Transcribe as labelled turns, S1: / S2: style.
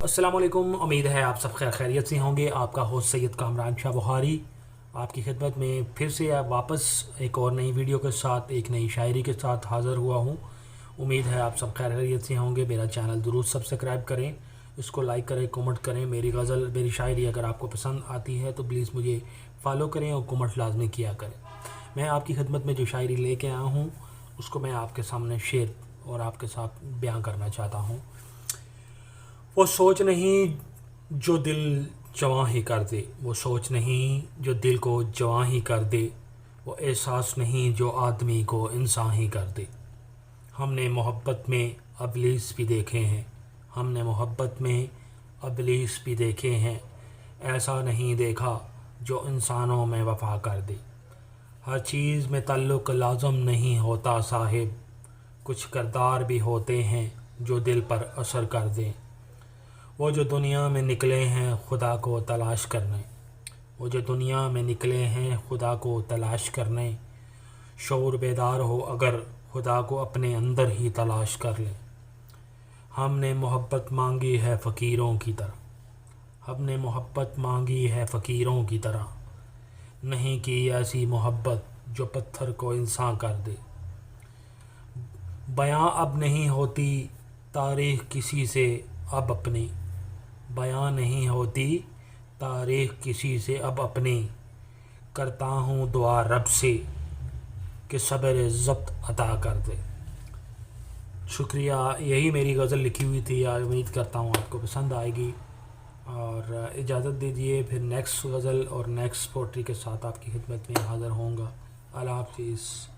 S1: अस्सलाम वालेकुम। उम्मीद है आप सब खैरियत से होंगे। आपका होस्ट सैयद कामरान शाह बुखारी आपकी खिदमत में फिर से वापस एक और नई वीडियो के साथ एक नई शायरी के साथ हाज़िर हुआ हूँ। उम्मीद है आप सब खैरियत से होंगे। मेरा चैनल ज़रूर सब्सक्राइब करें, इसको लाइक करें, कमेंट करें। मेरी गज़ल मेरी शायरी अगर आपको पसंद आती है तो प्लीज़ मुझे फॉलो करें और कमेंट लाजमी किया करें। मैं आपकी खिदमत में जो शायरी लेके आया हूँ उसको मैं आपके सामने शेयर और आपके साथ बयां करना चाहता हूँ। वो सोच नहीं जो दिल जवां ही कर दे, वो सोच नहीं जो दिल को जवां ही कर दे, वो एहसास नहीं जो आदमी को इंसान ही कर दे। हमने मोहब्बत में अबलीस भी देखे हैं, हमने मोहब्बत में अबलीस भी देखे हैं, ऐसा नहीं देखा जो इंसानों में वफा कर दे। हर चीज़ में ताल्लुक़ लाज़म नहीं होता साहिब, कुछ किरदार भी होते हैं जो दिल पर असर कर दें। वो जो दुनिया में निकले हैं खुदा को तलाश करने, वो जो दुनिया में निकले हैं खुदा को तलाश करने, शऊर बेदार हो अगर खुदा को अपने अंदर ही तलाश कर लें। हमने मोहब्बत मांगी है फ़कीरों की तरह, हमने मोहब्बत मांगी है फ़कीरों की तरह, नहीं की ऐसी मोहब्बत जो पत्थर को इंसान कर दे। बयां अब नहीं होती तारीख़ किसी से अब अपनी, बयां नहीं होती तारीख़ किसी से अब अपनी, करता हूँ दुआ रब से कि सब्र ज़ब्त अता कर दे। शुक्रिया। यही मेरी गज़ल लिखी हुई थी, उम्मीद करता हूँ आपको पसंद आएगी और इजाज़त दीजिए। फिर नेक्स्ट गज़ल और नेक्स्ट पोट्री के साथ आपकी खिदमत में हाज़िर होऊंगा। अल्लाह हाफ़िज़।